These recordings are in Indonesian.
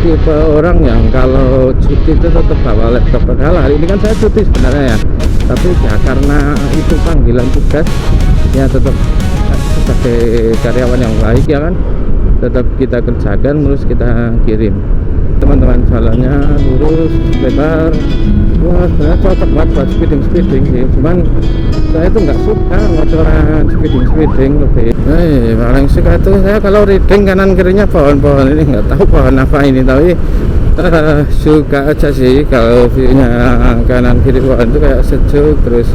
tipe orang yang kalau cuti itu tetap bawa laptop. Padahal hari ini kan saya cuti sebenarnya ya, tapi ya karena itu panggilan tugas ya tetap sebagai karyawan yang baik ya kan, tetap kita kerjakan terus kita kirim. Teman-teman jalannya lurus lebar, wah sebenarnya cocok banget buat speeding sih, cuman saya tuh nggak suka motoran speeding lebih. Paling suka itu saya kalau riding kanan kirinya pohon-pohon, ini nggak tahu pohon apa ini, tapi suka aja sih kalau view-nya kanan kiri pohon itu kayak sejuk, terus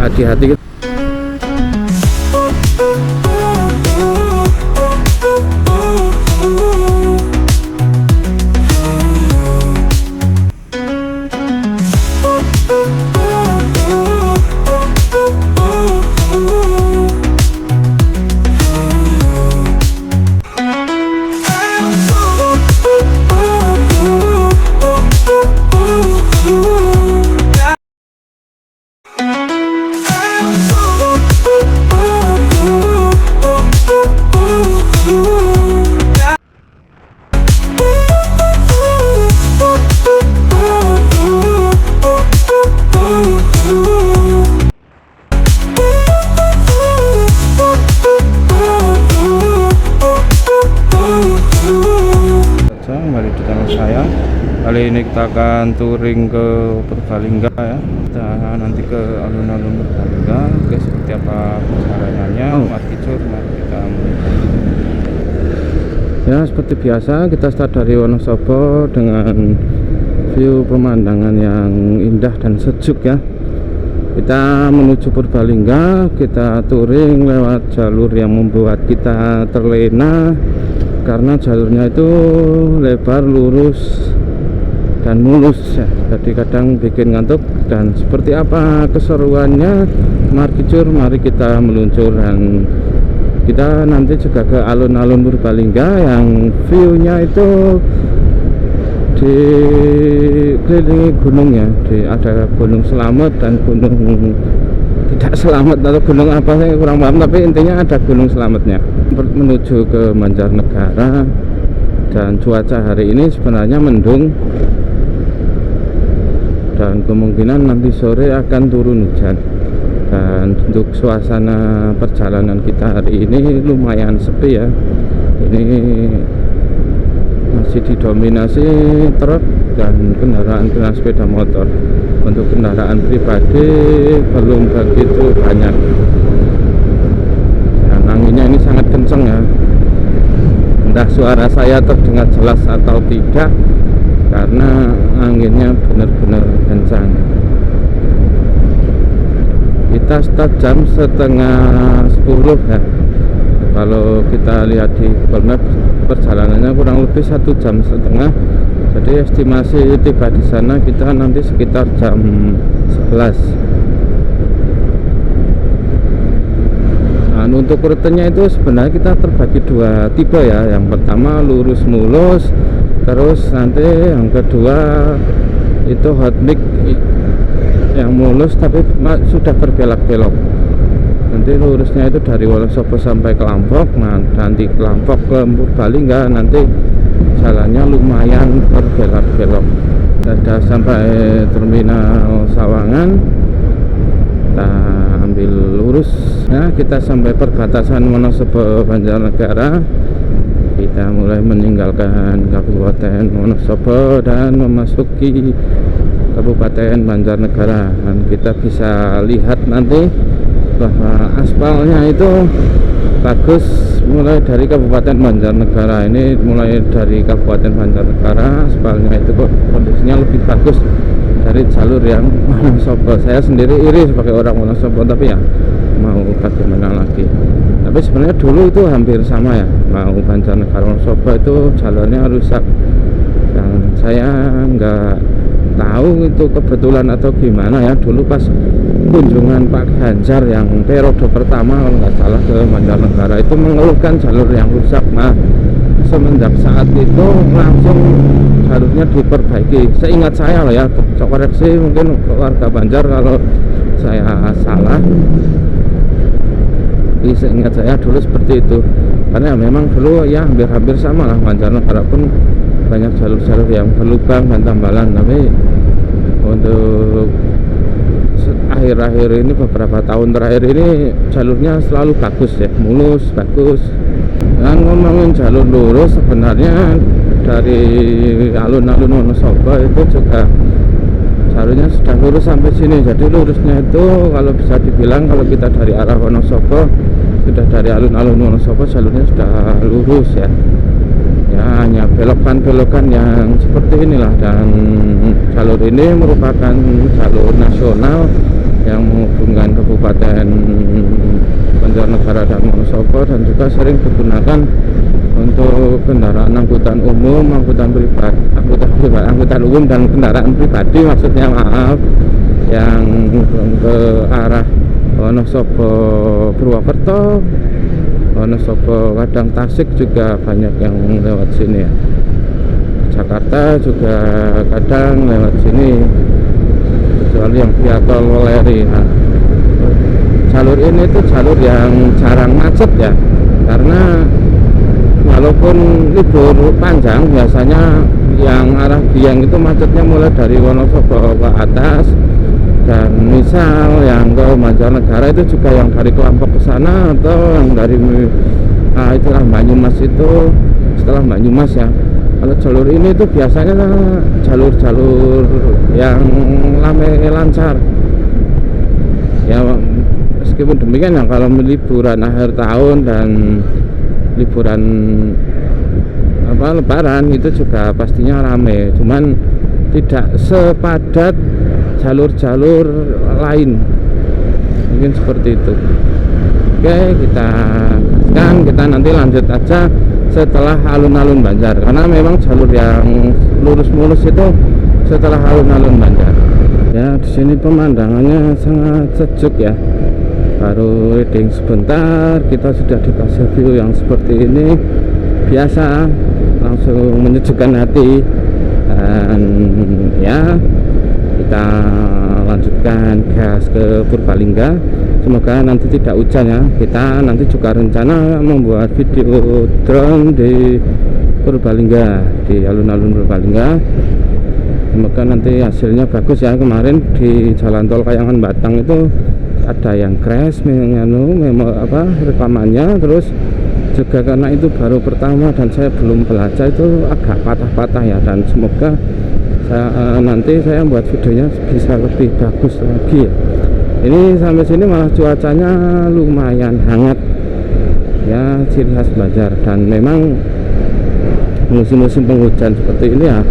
hati-hati. Kembali di channel saya. Kali ini kita akan touring ke Purbalingga ya. Kita nanti ke alun-alun Purbalingga. Oke, seperti apa perjalanannya? Mari kita ya, seperti biasa kita start dari Wonosobo dengan view pemandangan yang indah dan sejuk ya. Kita menuju Purbalingga, kita touring lewat jalur yang membuat kita terlena karena jalurnya itu lebar, lurus dan mulus ya, jadi kadang bikin ngantuk. Dan seperti apa keseruannya, mari kita meluncur dan kita nanti juga ke alun-alun Purbalingga yang view-nya itu dikelilingi gunung ya, ada Gunung Selamet dan Gunung Tidak Selamet atau gunung apa saya kurang paham, tapi intinya ada Gunung Selametnya. Menuju ke Banjarnegara dan cuaca hari ini sebenarnya mendung dan kemungkinan nanti sore akan turun hujan. Dan untuk suasana perjalanan kita hari ini lumayan sepi ya, ini masih didominasi truk dan kendaraan sepeda motor. Untuk kendaraan pribadi belum begitu banyak. Dan anginnya ini sangat kencang ya. Entah suara saya terdengar jelas atau tidak, karena anginnya benar-benar kencang. Kita start jam setengah 10 ya. Kalau kita lihat di Google Maps, perjalanannya kurang lebih 1,5 jam. Jadi estimasi tiba di sana kita nanti sekitar jam 11. Nah, untuk rutenya itu sebenarnya kita terbagi dua tipe ya. Yang pertama lurus mulus, terus nanti yang kedua itu hot mix yang mulus tapi sudah berbelok-belok. Nanti lurusnya itu dari Wonosobo sampai Kelampok. Nah, nanti Kelampok ke Purbalingga nanti jalannya lumayan berbelok-belok. Sudah sampai terminal Sawangan, kita ambil lurus ya, kita sampai perbatasan Wonosobo Banjarnegara. Kita mulai meninggalkan Kabupaten Wonosobo dan memasuki Kabupaten Banjarnegara. Dan kita bisa lihat nanti bahwa aspalnya itu bagus mulai dari Kabupaten Banjarnegara. Ini mulai dari Kabupaten Banjarnegara aspalnya itu kok kondisinya lebih bagus dari jalur yang Wonosobo. Saya sendiri iri sebagai orang Wonosobo, tapi ya mau bagaimana lagi. Tapi sebenarnya dulu itu hampir sama ya, mau Banjarnegara Wonosobo itu jalurnya rusak. Dan saya nggak tahu itu kebetulan atau gimana ya, dulu pas kunjungan Pak Ganjar yang periode pertama kalau nggak salah ke Banjarnegara itu mengeluhkan jalur yang rusak. Nah, semenjak saat itu langsung jalurnya diperbaiki. Seingat saya loh ya, koreksi mungkin warga Banjar kalau saya salah. tapi seingat saya dulu seperti itu, karena memang dulu ya hampir-hampir sama lah, Banjarnegara pun banyak jalur-jalur yang berlubang dan tambalan, tapi untuk akhir-akhir ini, beberapa tahun terakhir ini jalurnya selalu bagus ya, mulus, bagus. Dan ngomongin jalur lurus, sebenarnya dari alun-alun Wonosobo itu juga jalurnya sudah lurus sampai sini. Jadi lurusnya itu kalau bisa dibilang, kalau kita dari arah Wonosobo, sudah dari alun-alun Wonosobo jalurnya sudah lurus ya. Ya hanya belokan-belokan yang seperti inilah, dan jalur ini merupakan jalur nasional yang menghubungkan Kabupaten Banjarnegara dan Wonosobo, dan juga sering digunakan untuk kendaraan angkutan umum, angkutan umum dan kendaraan pribadi, maksudnya maaf, yang ke arah Wonosobo Purwokerto, Wonosobo Kadang Tasik juga banyak yang lewat sini ya. Jakarta juga kadang lewat sini, kecuali yang via tol Weleri. Nah, jalur ini tuh jalur yang jarang macet ya, karena walaupun libur panjang, biasanya yang arah Dieng itu macetnya mulai dari Wonosobo ke atas, dan misal yang ke Banjarnegara itu juga yang dari Kelampok ke sana, atau yang dari itulah Banyumas, itu setelah Banyumas ya. Kalau jalur ini tuh biasanya jalur-jalur yang lancar ya. Meskipun demikian ya, kalau liburan akhir tahun dan liburan Lebaran itu juga pastinya rame, cuman tidak sepadat jalur-jalur lain, mungkin seperti itu. Oke, kita nanti lanjut aja setelah alun-alun Banjar, karena memang jalur yang lurus mulus itu setelah alun-alun Banjar ya. Di sini pemandangannya sangat sejuk ya, baru reading sebentar kita sudah dikasih view yang seperti ini, biasa, langsung menyejukkan hati. Dan ya, kita lanjutkan gas ke Purbalingga. Semoga nanti tidak hujan ya. Kita nanti juga rencana membuat video drone di Purbalingga, di alun-alun Purbalingga. Semoga nanti hasilnya bagus ya. Kemarin di jalan tol Kayangan Batang itu ada yang crash rekamannya, terus juga karena itu baru pertama dan saya belum belajar, itu agak patah-patah ya. Dan semoga nanti saya buat videonya bisa lebih bagus lagi ya. Ini sampai sini malah cuacanya lumayan hangat ya, ciri khas Banjar. Dan memang musim-musim penghujan seperti ini ya,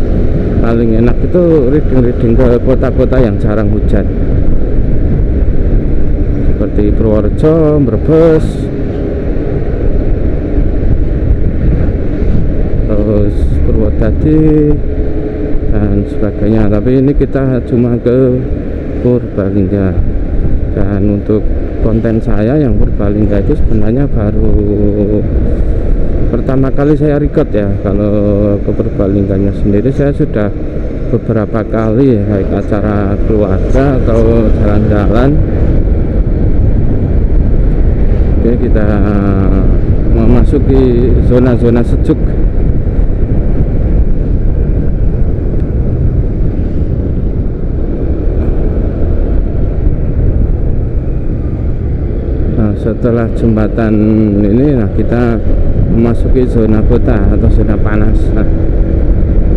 paling enak itu reading ke kota-kota yang jarang hujan, seperti Purworejo, Brebes, terus Purwodadi dan sebagainya. Tapi ini kita cuma ke Purbalingga. Dan untuk konten saya yang Purbalingga itu sebenarnya baru pertama kali saya record ya. Kalau ke Purbalingganya sendiri saya sudah beberapa kali ya, baik acara keluarga atau jalan-jalan. Oke, kita memasuki zona-zona sejuk. Setelah jembatan ini, nah kita memasuki zona kota atau zona panas. Nah,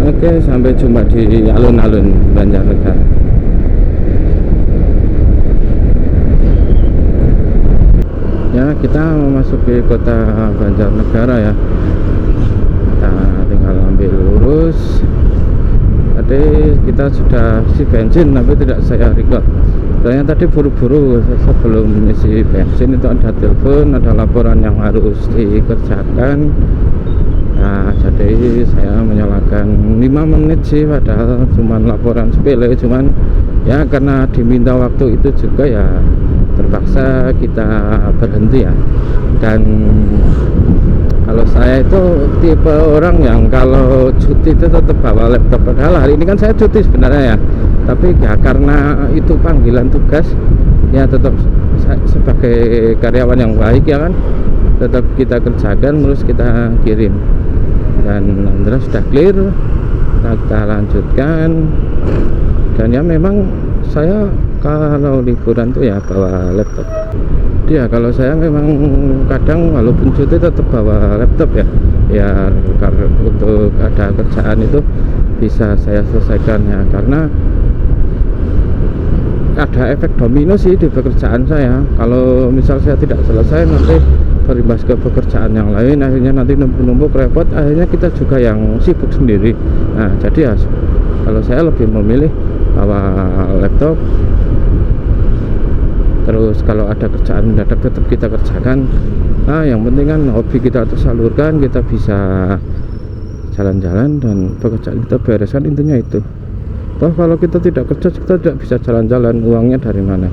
oke, sampai jumpa di alun-alun Banjarnegara. Ya, kita memasuki kota Banjarnegara ya. Kita tinggal ambil lurus. Tadi kita sudah isi bensin tapi tidak saya record. Soalnya tadi buru-buru, sebelum isi bensin itu ada telepon, ada laporan yang harus dikerjakan. Nah, jadi saya menyalakan 5 menit sih, padahal cuma laporan sepele, cuman ya karena diminta waktu itu juga ya terpaksa kita berhenti ya. Dan kalau saya itu tipe orang yang kalau cuti itu tetap bawa laptop, padahal hari ini kan saya cuti sebenarnya ya, tapi ya karena itu panggilan tugas ya tetap sebagai karyawan yang baik ya kan, tetap kita kerjakan terus kita kirim. Dan alhamdulillah sudah clear, kita lanjutkan. Dan ya memang saya kalau liburan tuh ya bawa laptop. Ya kalau saya memang kadang walaupun cuti tetap bawa laptop ya, karena untuk ada kerjaan itu bisa saya selesaikan ya, karena ada efek domino sih di pekerjaan saya. Kalau misal saya tidak selesai, nanti berimbas ke pekerjaan yang lain, akhirnya nanti numpuk-numpuk repot, akhirnya kita juga yang sibuk sendiri. Nah jadi ya kalau saya lebih memilih bawa laptop, terus kalau ada kerjaan mendadak tetap kita kerjakan. Nah yang penting kan hobi kita tersalurkan, kita bisa jalan-jalan dan pekerjaan kita bereskan, intinya itu. Toh kalau kita tidak kerja kita tidak bisa jalan-jalan, uangnya dari mana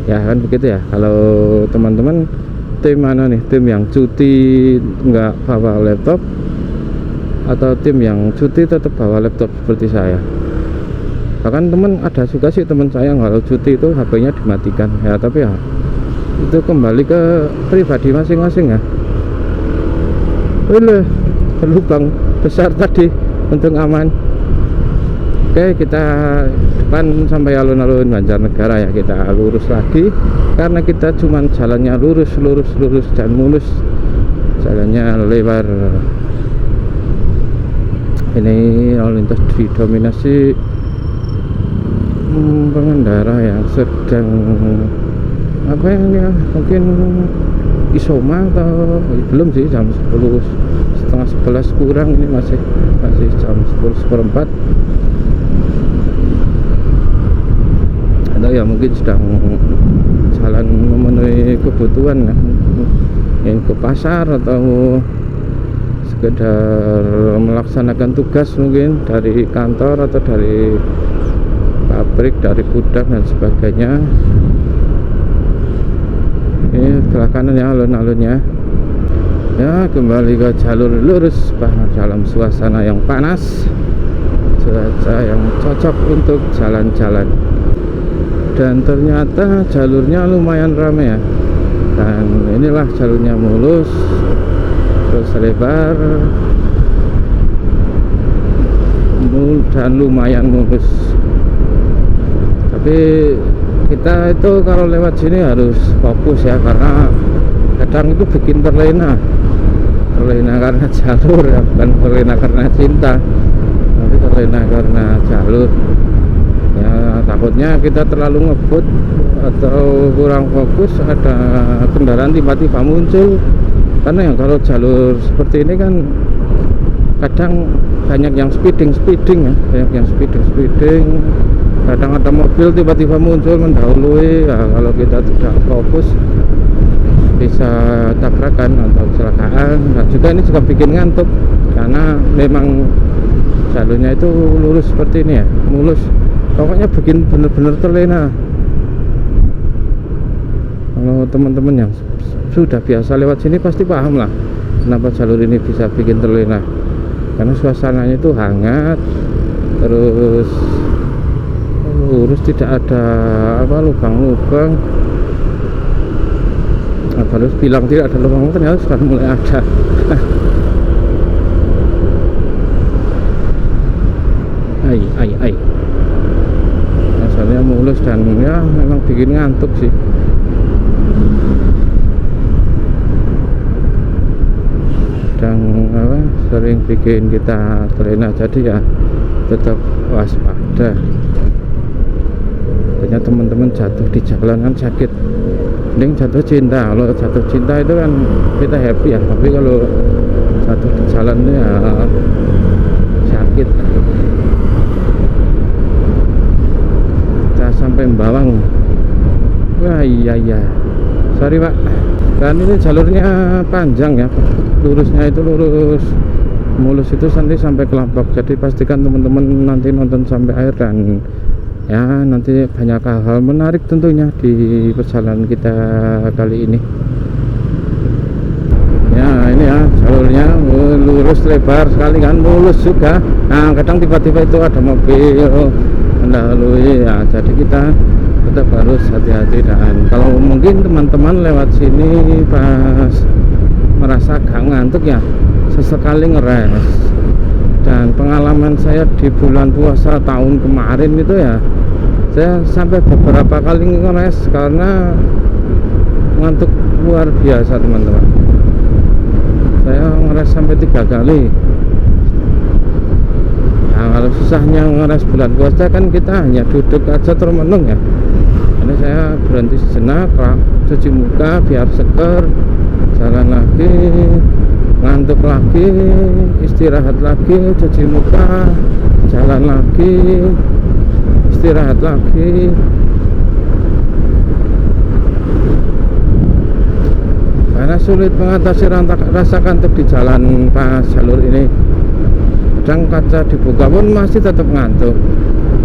ya kan, begitu ya. Kalau teman-teman tim mana nih, tim yang cuti nggak bawa laptop atau tim yang cuti tetap bawa laptop seperti saya? Bahkan teman ada juga sih teman saya kalau cuti itu HP-nya dimatikan ya, tapi ya itu kembali ke pribadi masing-masing ya. Berlubang besar tadi, untung aman. Oke, kita depan sampai alun-alun Banjarnegara ya, kita lurus lagi karena kita cuman jalannya lurus dan mulus, jalannya lebar. Ini lalu lintas didominasi pengendara yang sedang apa ini ya, mungkin isoma atau belum sih, jam 10 setengah 11 kurang, ini masih jam 10:04 atau ya mungkin sedang jalan memenuhi kebutuhan ya, ingin ke pasar atau sekedar melaksanakan tugas mungkin dari kantor atau dari pabrik, dari gudang dan sebagainya. Ini sebelah kanan ya alun-alunnya ya, kembali ke jalur lurus dalam suasana yang panas, cuaca yang cocok untuk jalan-jalan. Dan ternyata jalurnya lumayan ramai ya, dan inilah jalurnya mulus terus lebar dan lumayan mulus. Tapi kita itu kalau lewat sini harus fokus ya, karena kadang itu bikin terlena karena jalur ya, bukan terlena karena cinta, tapi terlena karena jalur ya. Takutnya kita terlalu ngebut atau kurang fokus, ada kendaraan tiba-tiba muncul. Karena yang kalau jalur seperti ini kan kadang banyak yang speeding ya, kadang ada mobil tiba-tiba muncul mendahului ya, kalau kita tidak fokus bisa tabrakan atau kecelakaan. Dan juga ini juga bikin ngantuk karena memang jalurnya itu lurus seperti ini ya, mulus, pokoknya bikin bener-bener terlena. Kalau teman-teman yang sudah biasa lewat sini pasti paham lah kenapa jalur ini bisa bikin terlena, karena suasananya itu hangat, terus lurus, tidak ada apa lubang-lubang. Harus bilang tidak ada lubang, ternyata sudah mulai ada. Ai asalnya mulus dan ya memang bikin ngantuk sih. Dan apa, sering bikin kita terlena, jadi ya tetap waspada. Ternyata teman-teman jatuh di jalan kan sakit, mending jatuh cinta. Kalau jatuh cinta itu kan kita happy ya, tapi kalau jatuh di jalan itu ya sakit. Kita sampai Bawang. Wah iya sorry pak. Dan ini jalurnya panjang ya, lurusnya itu lurus mulus itu nanti sampai Kelampok. Jadi pastikan teman-teman nanti nonton sampai akhir, dan ya nanti banyak hal-hal menarik tentunya di perjalanan kita kali ini. Ya ini ya jalurnya lurus lebar sekali kan, mulus juga. Nah kadang tiba-tiba itu ada mobil mendahului ya, jadi kita tetap harus hati-hati. Dan kalau mungkin teman-teman lewat sini pas merasa gak ngantuk ya, sesekali ngeres. Dan pengalaman saya di bulan puasa tahun kemarin itu ya, saya sampai beberapa kali ngeres karena ngantuk luar biasa teman-teman. Saya ngeres sampai 3 kali. Nah, kalau susahnya ngeres bulan puasa kan kita hanya duduk aja termenung ya. Ini saya berhenti sejenak, cuci muka biar seger, jalan lagi, ngantuk lagi, istirahat lagi, cuci muka, jalan lagi, istirahat lagi. Karena sulit mengatasi rasa kantuk di jalan pas jalur ini. Kadang kaca dibuka pun masih tetap ngantuk.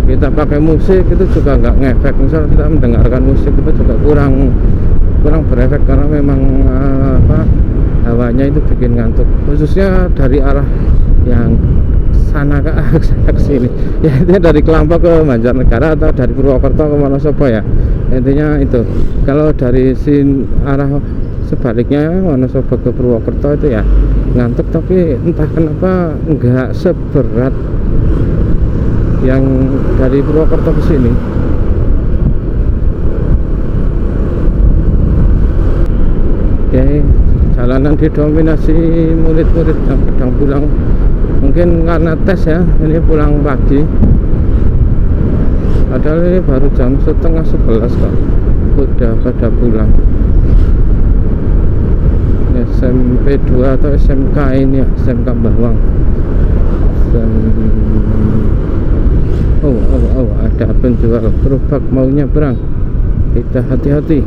Kita pakai musik itu juga nggak ngefek. Misal kita mendengarkan musik itu juga kurang berefek karena memang hawanya itu bikin ngantuk. Khususnya dari arah yang sana ke sini. Ya intinya dari Kelampok ke Banjarnegara atau dari Purwokerto ke Wonosobo ya. Intinya itu. Kalau dari arah sebaliknya Wonosobo ke Purwokerto itu ya ngantuk, tapi entah kenapa nggak seberat yang dari Purwokerto ke sini. Oke, jalanan didominasi murid-murid yang sedang pulang, mungkin karena tes ya, ini pulang pagi, padahal ini baru jam 10:30 kok udah pada pulang. SMP 2 atau SMK ini ya, SMK Bawang. Oh, ada penjual gerobak mau nyebrang, kita hati-hati.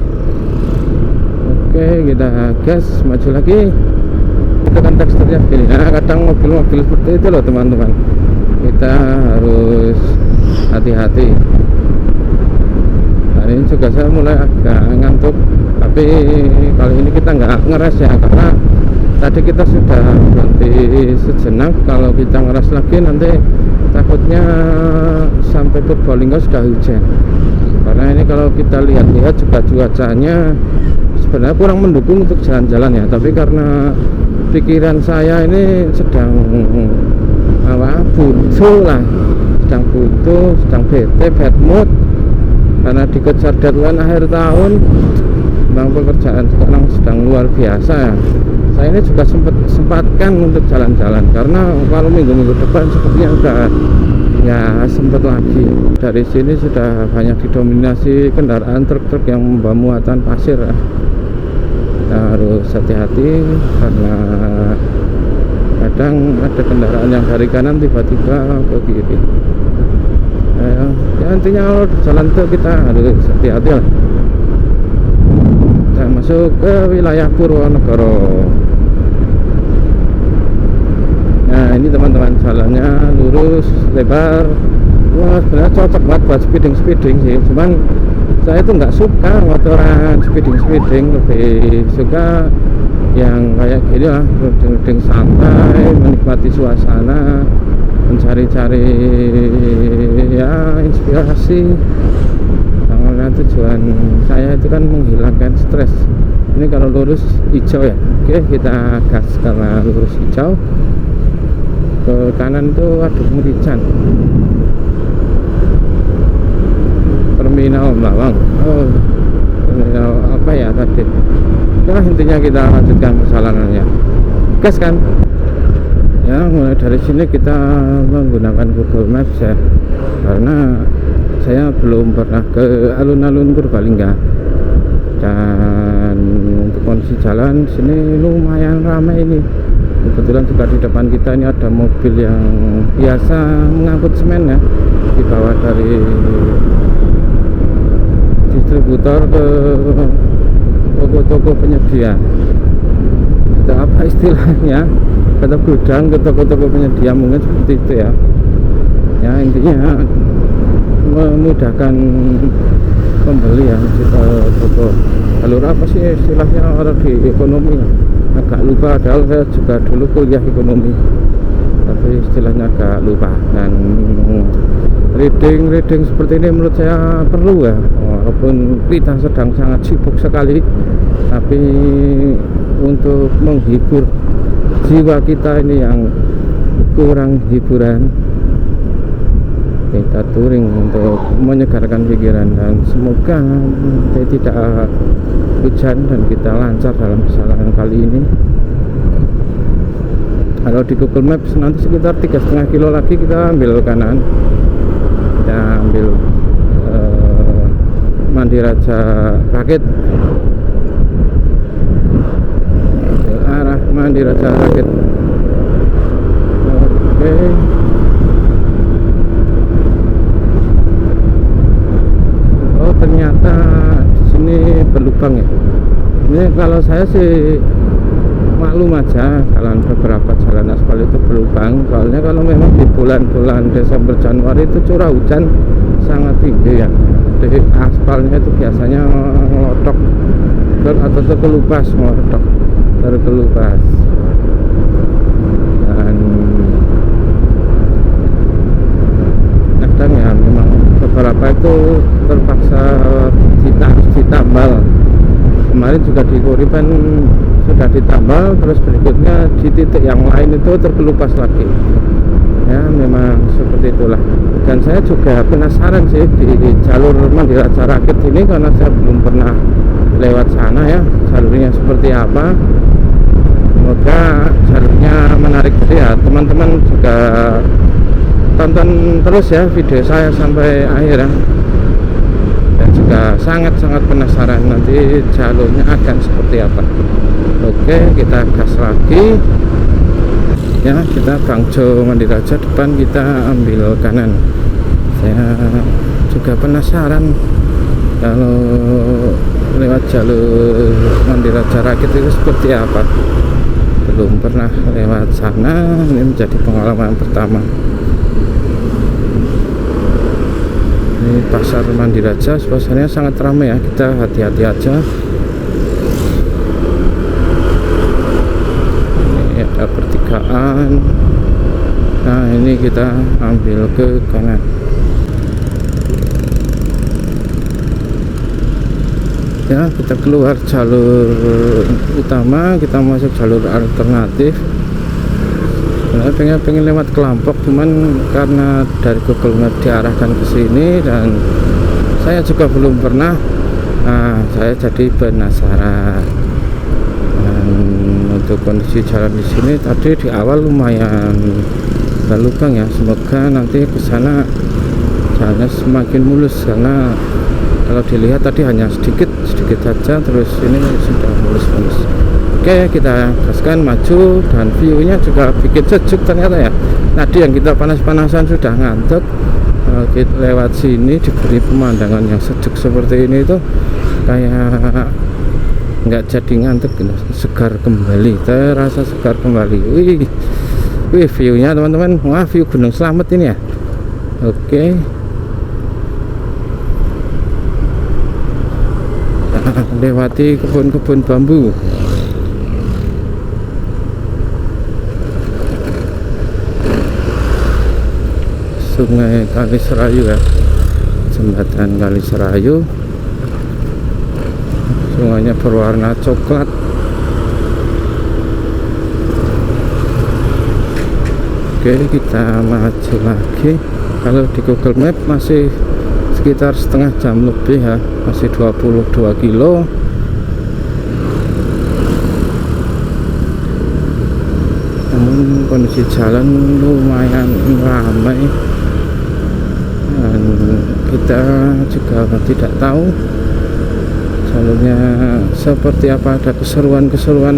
Oke, kita gas, maju lagi. Itu kan teksturnya begini. Nah, kadang mobil-mobil seperti itu loh teman-teman, kita harus hati-hati. Nah, ini juga saya mulai agak ngantuk, tapi kali ini kita nggak ngeres ya, karena tadi kita sudah berhenti sejenak. Kalau kita ngeres lagi nanti takutnya sampai Purbalingga sudah hujan. Karena ini kalau kita lihat-lihat juga cuacanya sebenarnya kurang mendukung untuk jalan-jalan ya, tapi karena pikiran saya ini sedang butuh lah, sedang bete, bad mood, karena dikejar deadline akhir tahun. Memang pekerjaan sekarang sedang luar biasa ya. Saya ini juga sempatkan untuk jalan-jalan, karena kalau minggu-minggu depan sepertinya udah ya sempat lagi. Dari sini sudah banyak didominasi kendaraan truk-truk yang membawa muatan pasir ya. Kita harus hati-hati karena kadang ada kendaraan yang dari kanan tiba-tiba ke kiri. Ya intinya kalau jalan itu kita harus hati-hati lah. Kita masuk ke wilayah Purwonegoro. Nah ini teman-teman, jalannya lurus, lebar. Wah sebenarnya cocok banget buat speeding sih, cuman saya itu nggak suka motoran speeding, lebih suka yang kayak gini lah, riding santai, menikmati suasana, mencari-cari ya inspirasi. Karena tujuan saya itu kan menghilangkan stres. Ini kalau lurus hijau ya, oke kita gas karena lurus hijau. Ke kanan itu Waduk Merican, terminal Bawang. Oh, terminal apa ya tadi? Ya intinya kita lanjutkan perjalanannya. Gas kan? Ya mulai dari sini kita menggunakan Google Maps ya, karena saya belum pernah ke alun-alun Purbalingga. Dan untuk kondisi jalan sini lumayan ramai ini. Kebetulan juga di depan kita ini ada mobil yang biasa mengangkut semen ya, dibawa dari distributor ke toko-toko penyedia. Itu apa istilahnya? Kata gudang ke toko-toko penyedia, mungkin seperti itu ya. Ya intinya memudahkan pembeli ya di toko. Jalur apa sih istilahnya orang di ekonomi ya? Agak lupa, padahal saya juga dulu kuliah ekonomi, tapi istilahnya agak lupa. Dan reading seperti ini menurut saya perlu ya, walaupun kita sedang sangat sibuk sekali, tapi untuk menghibur jiwa kita ini yang kurang hiburan, kita touring untuk menyegarkan pikiran. Dan semoga tidak hujan dan kita lancar dalam perjalanan kali ini. Kalau di Google Maps nanti sekitar 3,5 kilo lagi kita ambil kanan, kita ambil Mandi Raja Rakit, arah Mandi Raja Rakit. Oke. Oh, ternyata di sini berlubang ya. Ini kalau saya sih maklum aja, beberapa jalan aspal itu berlubang. Soalnya kalau memang di bulan-bulan Desember Januari itu curah hujan sangat tinggi ya. Jadi aspalnya itu biasanya ngelotok atau terkelupas, terkelupas. Dan kadang ya memang beberapa itu terpaksa ditambal. Kemarin juga di Kuripan sudah ditambal, terus berikutnya di titik yang lain itu terkelupas lagi ya, memang seperti itulah. Dan saya juga penasaran sih di jalur Mandi Raja Rakit ini, karena saya belum pernah lewat sana ya, jalurnya seperti apa. Semoga jalurnya menarik ya, teman-teman juga tonton terus ya video saya sampai akhir ya. Dan juga sangat-sangat penasaran nanti jalurnya akan seperti apa. Oke, kita gas lagi ya, kita Bangjo Mandi Raja, depan kita ambil kanan. Saya juga penasaran kalau lewat jalur Mandi Raja Rakit itu seperti apa. Belum pernah lewat sana, ini menjadi pengalaman pertama. Ini pasar Mandi Raja, suasananya sangat ramai ya, kita hati-hati aja. Ini ada pertigaan. Nah, ini kita ambil ke kanan. Ya, kita keluar jalur utama, kita masuk jalur alternatif. Saya pengen lewat Kelampok, cuman karena dari Google Maps diarahkan ke sini dan saya juga belum pernah, saya jadi penasaran. Dan untuk kondisi jalan di sini tadi di awal lumayan berlubang ya, semoga nanti ke sana jalannya semakin mulus, karena kalau dilihat tadi hanya sedikit saja, terus ini sudah mulus. Oke, kita gaskan maju, dan view-nya juga bikin sejuk ternyata ya. Tadi yang kita panas-panasan sudah ngantuk, kita lewat sini diberi pemandangan yang sejuk seperti ini itu kayak nggak jadi ngantuk gitu, segar kembali, terasa segar kembali. Wih, view-nya teman-teman, wah, view Gunung Slamet ini ya. Oke. Lewati kebun-kebun bambu. Sungai Kali Serayu ya, jembatan Kali Serayu. Sungainya berwarna coklat. Oke, kita maju lagi. Kalau di Google Map masih sekitar setengah jam lebih ya, masih 22 kilo. Namun kondisi jalan lumayan ramai, dan kita juga tidak tahu jalurnya seperti apa, ada keseruan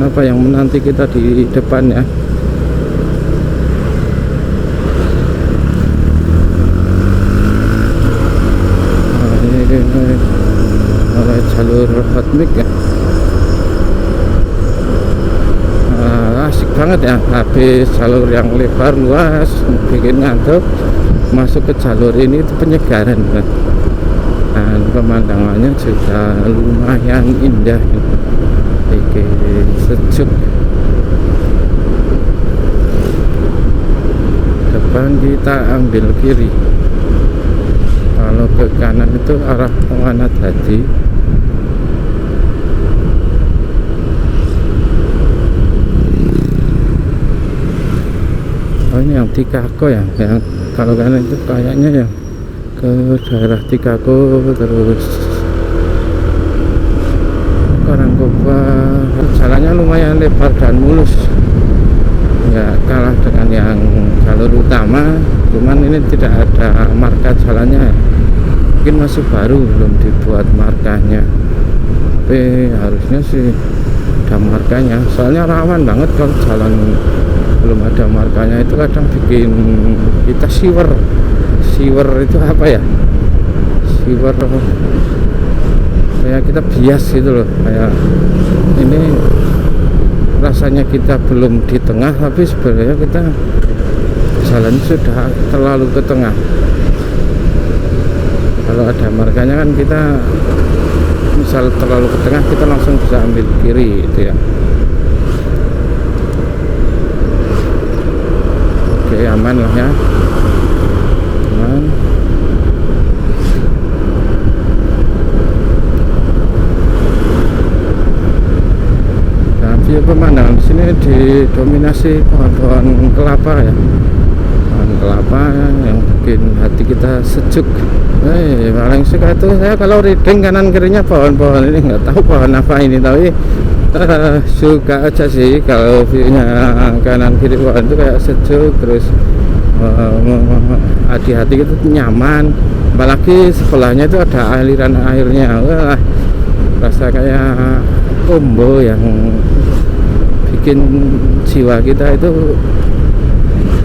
apa yang menanti kita di depannya. Oleh jalur hot mix ya, asik banget ya, habis jalur yang lebar luas bikin ngantuk, masuk ke jalur ini itu penyegaran kan? Dan pemandangannya juga lumayan indah, bikin sejuk. depan kita ambil kiri, kalau ke kanan itu arah kemana tadi. Oh ini yang Tikako ya, yang kalau kanan itu kayaknya yang ke daerah Tikako, terus Karangkobar. Jalannya lumayan lebar dan mulus, nggak kalah dengan yang jalur utama, cuman ini tidak ada marka jalannya, mungkin masih baru, belum dibuat markanya, tapi harusnya sih ada markanya, soalnya rawan banget kalau jalan belum ada markanya, itu kadang bikin kita siwer itu apa ya, siwer, kayak kita bias gitu loh, kayak ini rasanya kita belum di tengah, tapi sebenarnya kita jalan sudah terlalu ke tengah. Kalau ada markanya kan kita misal terlalu ke tengah, kita langsung bisa ambil kiri itu ya. Oke, aman lah ya, aman. View pemandangan di sini didominasi pohon-pohon kelapa ya, pohon kelapa yang bikin hati kita sejuk. Paling suka itu saya kalau riding kanan kirinya pohon-pohon ini, nggak tahu pohon apa ini, tapi suka aja sih kalau viewnya kanan kiri pohon itu kayak sejuk, terus hati-hati itu nyaman, apalagi sebelahnya itu ada aliran airnya. Wah, rasa kayak combo yang bikin jiwa kita itu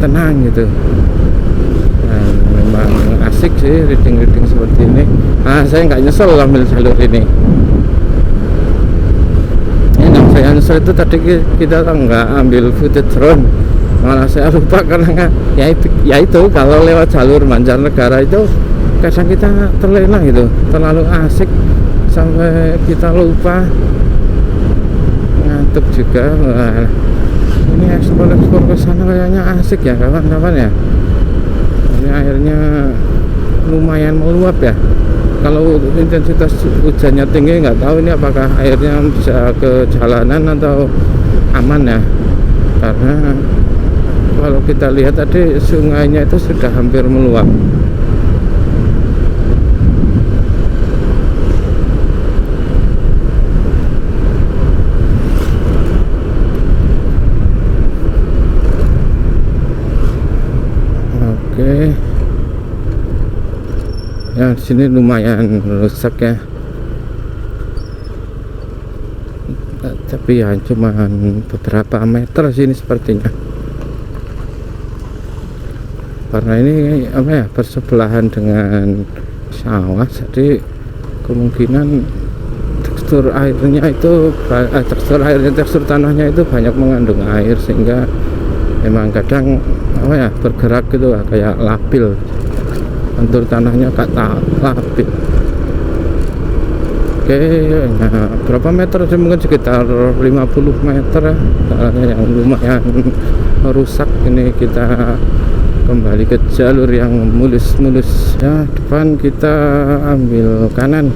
tenang gitu. Nah, memang asik sih reading seperti ini. Saya nggak nyesel ambil jalur ini. Yang saya nyesel itu tadi kita nggak ambil footage drone, malah saya lupa karena ya itu kalau lewat jalur mancanegara itu kadang kita terlena gitu, terlalu asik sampai kita lupa, ngantuk juga. Wah, ini ekspor ke sana kayaknya asik ya kawan-kawan ya. Ini airnya lumayan meluap ya. Kalau intensitas hujannya tinggi, nggak tahu ini apakah airnya bisa ke jalanan atau aman ya, karena kalau kita lihat tadi sungainya itu sudah hampir meluap. Oke. Ya, di sini lumayan rusak ya. Tapi ya cuma beberapa meter sini sepertinya. Karena ini apa ya, bersebelahan dengan sawah, jadi kemungkinan tekstur tanahnya itu banyak mengandung air, sehingga memang kadang apa ya, bergerak gitu lah, kayak labil, kontur tanahnya kata labil. Oke, nah berapa meter sih, mungkin sekitar 50 meter ya, yang lumayan rusak. Ini kita kembali ke jalur yang mulus-mulus ya. Depan kita ambil kanan,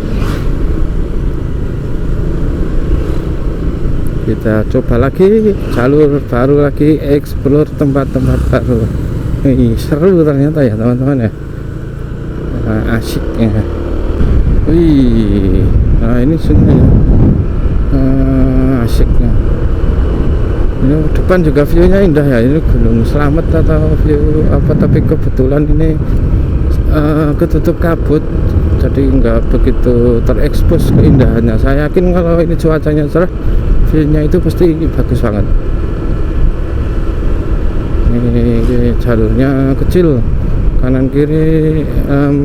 kita coba lagi jalur baru lagi, explore tempat-tempat baru. Seru ternyata ya teman-teman ya, asik ya. Nah ini sungai asiknya. Ini depan juga viewnya indah ya, ini Gunung Slamet atau view apa, tapi kebetulan ini ketutup kabut, jadi nggak begitu terekspos keindahannya. Saya yakin kalau ini cuacanya cerah, viewnya itu pasti bagus banget. Ini jalurnya kecil, kanan kiri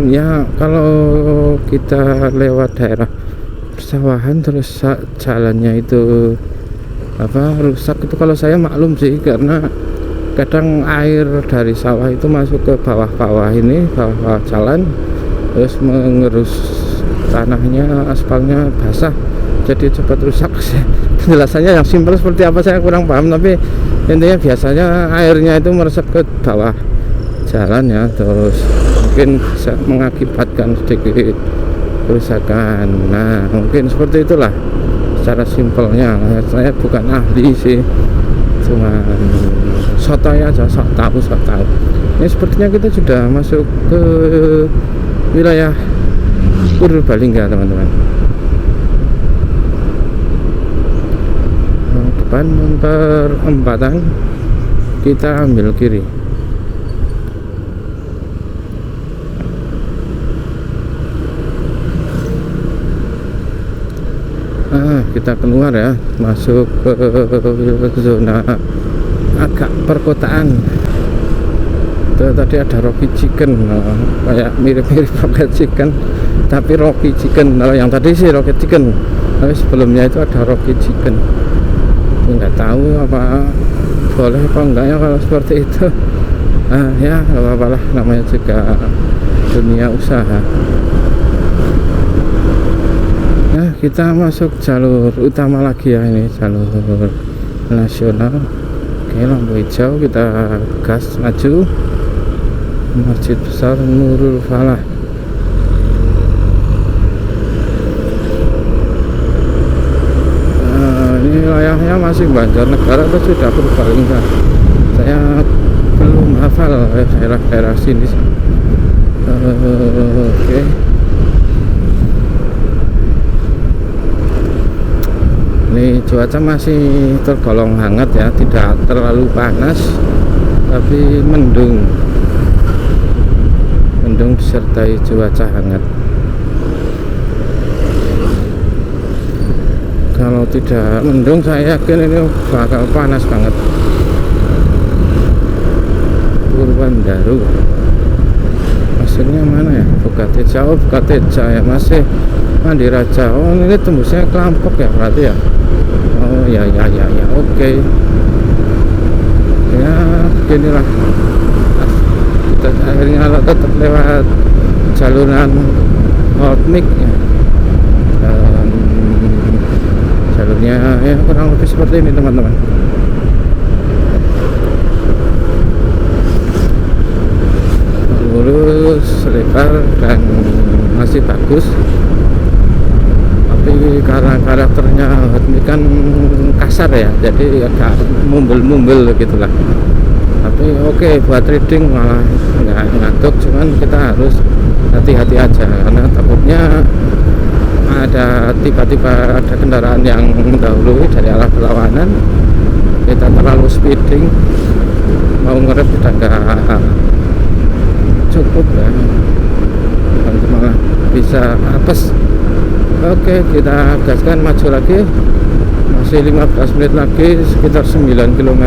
ya. Kalau kita lewat daerah persawahan terus jalannya itu apa, rusak itu, kalau saya maklum sih, karena kadang air dari sawah itu masuk ke bawah-bawah ini, bawah jalan, terus mengerus tanahnya, aspalnya basah, jadi cepat rusak. Penjelasannya yang simpel seperti apa saya kurang paham, tapi intinya biasanya airnya itu meresap ke bawah jalan ya, terus mungkin bisa mengakibatkan sedikit kerusakan. Nah mungkin seperti itulah secara simpelnya. Saya bukan ahli sih, cuma sotoy aja, sok tahu. Ini sepertinya kita sudah masuk ke wilayah Purbalingga teman-teman. Depan perempatan kita ambil kiri. Kita keluar ya, masuk ke zona agak perkotaan. Itu tadi ada Rocky Chicken, kayak mirip-mirip Rocket Chicken, tapi Rocky Chicken. Yang tadi sih Rocket Chicken, tapi sebelumnya itu ada Rocky Chicken. Nggak tahu apa boleh apa enggak ya kalau seperti itu. Ya nggak apa-apa lah, namanya juga dunia usaha. Nah kita masuk jalur utama lagi ya, ini jalur nasional. Oke, lampu hijau, kita gas maju. Masjid Besar Nurul Falah. Ini wilayahnya masih Banjarnegara atau sudah Purbalingga, saya belum hafal daerah-daerah sini. Oke. Ini cuaca masih tergolong hangat ya, tidak terlalu panas tapi mendung disertai cuaca hangat. Kalau tidak mendung saya yakin ini bakal panas banget. Purwandaru maksudnya mana ya? Bukateca ya, masih Mandiraja. Oh ini tembusnya Kelampok ya berarti ya. Oh ya oke. Ya beginilah, kita akhirnya tetap lewat jaluran Hotmik ya. Jalurnya ya kurang lebih seperti ini teman-teman. Lurus, lebar, dan masih bagus. Tapi karena karakternya Hotmik kan kasar ya, jadi agak mumbel gitulah. Tapi oke, buat trading malah nggak ngantuk, cuman kita harus hati-hati aja karena takutnya ada tiba-tiba ada kendaraan yang mendahului dari arah berlawanan, kita terlalu speeding, mau ngerem udah nggak cukup ya, nanti malah bisa apes. Oke, kita gaskan maju lagi, masih 15 menit lagi, sekitar 9 km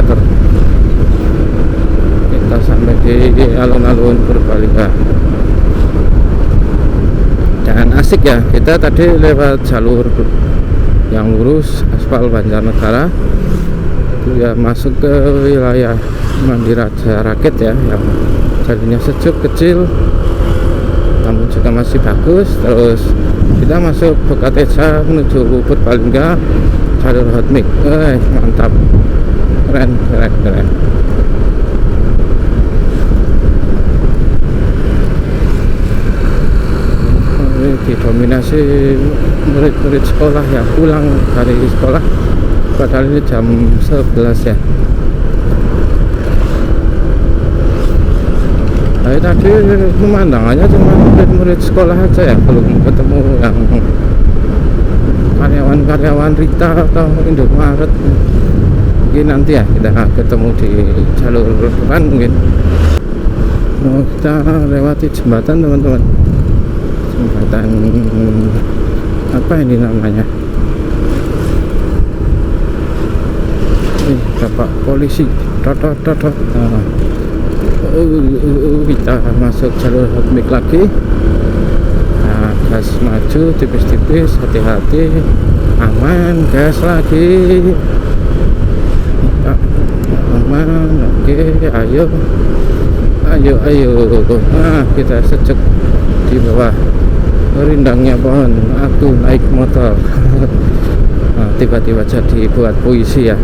kita sampai di alun-alun Purbalingga. Dan asik ya, kita tadi lewat jalur yang lurus aspal Banjarnegara itu ya, masuk ke wilayah Mandiraja Raket ya, yang jalurnya sejuk, kecil, namun juga masih bagus. Terus kita masuk Bukateca menuju Purbalingga, jalur Hotmik. Mantap, keren. Didominasi murid-murid sekolah ya, pulang dari sekolah, padahal ini jam 11 ya. Nah, tadi pemandangannya cuma murid-murid sekolah aja ya, belum ketemu yang karyawan-karyawan Rita atau Indomaret. Mungkin nanti ya kita ketemu di jalur depan mungkin. Kita lewati jembatan teman-teman, jembatan apa ini namanya, Bapak polisi tot. Kita masuk jalur Hotmik lagi. Nah, gas maju tipis-tipis, hati-hati, aman, gas lagi, aman. Oke, ayo. Nah, kita sejuk di bawah rindangnya pohon. Aku naik motor. Nah, tiba-tiba jadi buat puisi ya.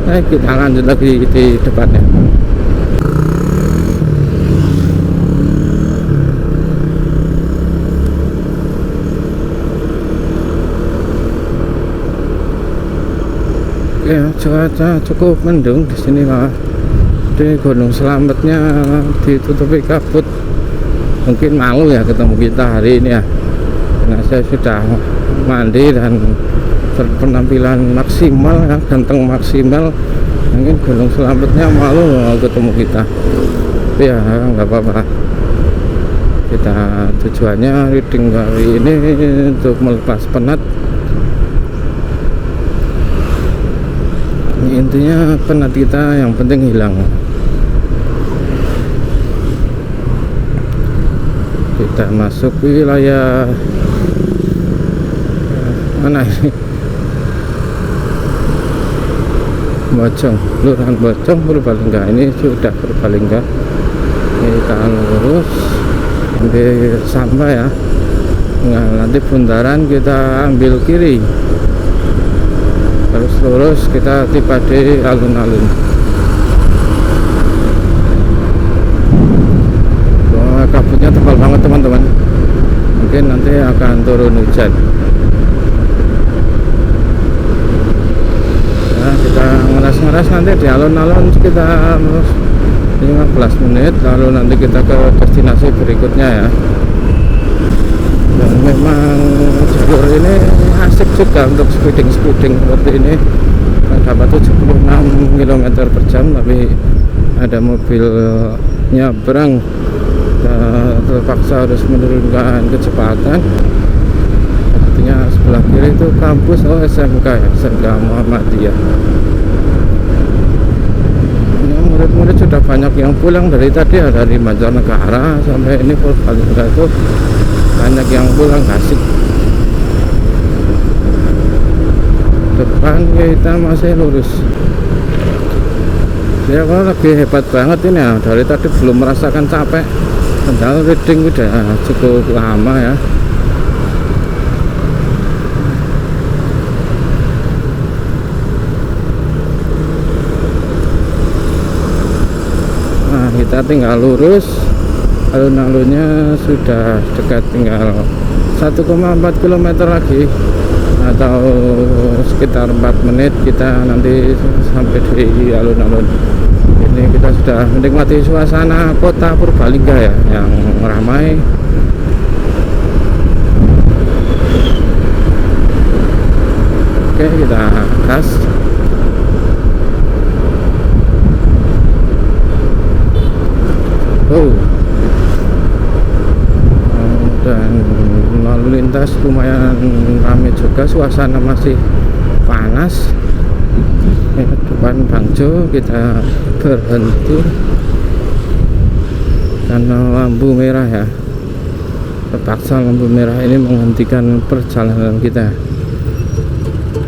Nah, kita lanjut lagi di depannya. cuaca cukup mendung di sini Pak. Di Gunung Slametnya ditutupi kabut. Mungkin malu ya ketemu kita hari ini ya, karena saya sudah mandi dan berpenampilan maksimal ya, ganteng maksimal. Mungkin Gunung Slametnya malu mau ketemu kita, tapi ya nggak apa-apa. Kita tujuannya reading kali ini untuk melepas penat. Intinya penat kita yang penting hilang. Kita masuk wilayah mana ini? Bojong, Kelurahan Bojong, Purbalingga. Ini sudah Purbalingga. Kita lurus sampai sampai ya. Nah, nanti bundaran kita ambil kiri. Terus lurus kita tiba di alun-alun. Kabutnya tebal banget teman-teman, mungkin nanti akan turun hujan ya. Kita ngeras-ngeras nanti di alun-alun sekitar 15 menit, lalu nanti kita ke destinasi berikutnya ya. Dan memang jalur ini asik juga untuk speeding seperti ini. Dapat 76 km per jam, tapi ada mobil nyebrang, terpaksa harus menurunkan kecepatan. Artinya sebelah kiri itu kampus SMK ya, SMK Muhammadiyah. Ini murid-murid sudah banyak yang pulang dari tadi ya, dari Banjarnegara sampai ini Purbalingga itu banyak yang pulang. Asik. Depan kita masih lurus. Dia kalau lagi hebat banget ini ya, dari tadi belum merasakan capek. Padahal reading udah cukup lama ya. Nah, kita tinggal lurus. Alun-alunnya sudah dekat, tinggal 1,4 km lagi, atau sekitar 4 menit kita nanti sampai di alun-alun. Ini kita sudah menikmati suasana kota Purbalingga ya, yang ramai. Oke, kita gas. Dan lalu lintas lumayan ramai juga, suasana masih panas. Depan Bangjo kita berhenti karena lampu merah ya. Terpaksa lampu merah ini menghentikan perjalanan kita,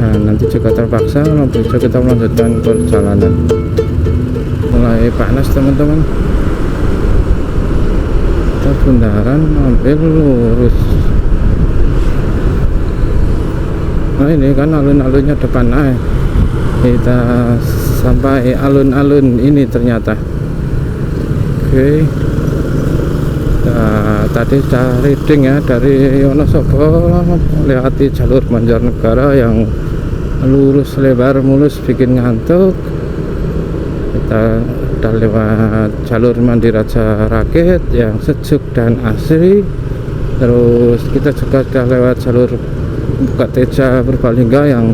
dan nanti juga terpaksa lampu hijau kita melanjutkan perjalanan. Mulai panas teman-teman. Kita bundaran ambil lurus. Nah, ini kan alun-alunnya depan aja. Kita sampai alun-alun ini ternyata. Oke. Nah, tadi sudah reading ya dari Wonosobo, melewati jalur Banjarnegara yang lurus lebar mulus bikin ngantuk. Kita udah lewat jalur Mandiraja Rakit yang sejuk dan asri. Terus kita juga sudah lewat jalur Bukateja Purbalingga yang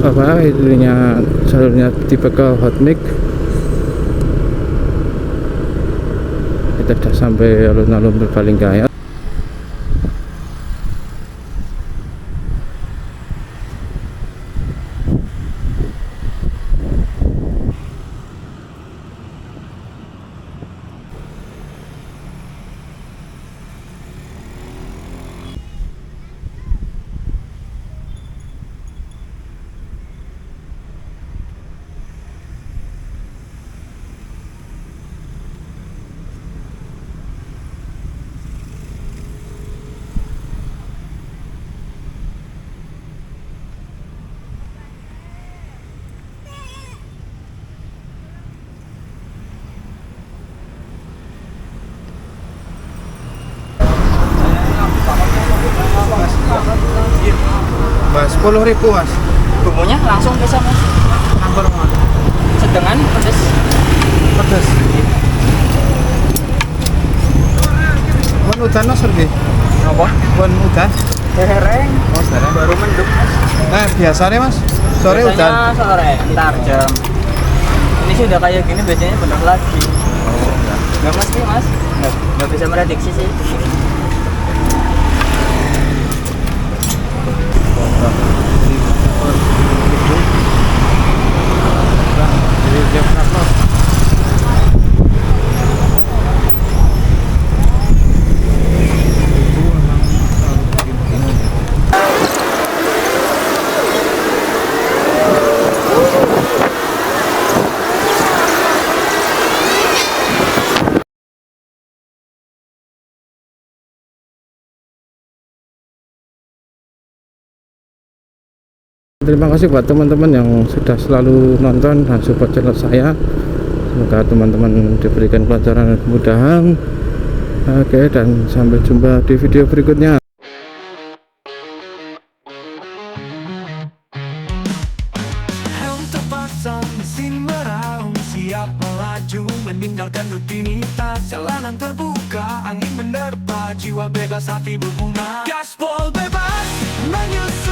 apa ininya, jalurnya tipe ke hot mix. Kita sudah sampai alun-alun Purbalingga ya. Mas, 10.000 mas. bumbunya langsung bisa mas. Campur mas. Sedengan pedes. Pedes. Wan udan mas pergi. Apa? Wan udan. Hereng. Oh sekarang. Baru mendung mas. Nah biasanya mas sore Biasanya udan. sore, ntar jam. Ini sih udah kayak gini biasanya bener lagi. Oh enggak. Nggak mesti mas. Nggak bisa prediksi sih. Terima kasih buat teman-teman yang sudah selalu nonton dan support channel saya. Semoga teman-teman diberikan pelajaran dan kemudahan. Oke, dan sampai jumpa di video berikutnya. Helm terpasang, mesin meraung, siap melaju, meninggalkan rutinitas. Jalanan terbuka, angin menerpa, jiwa bebas, hati berbunga. Gaspol bebas, menyusut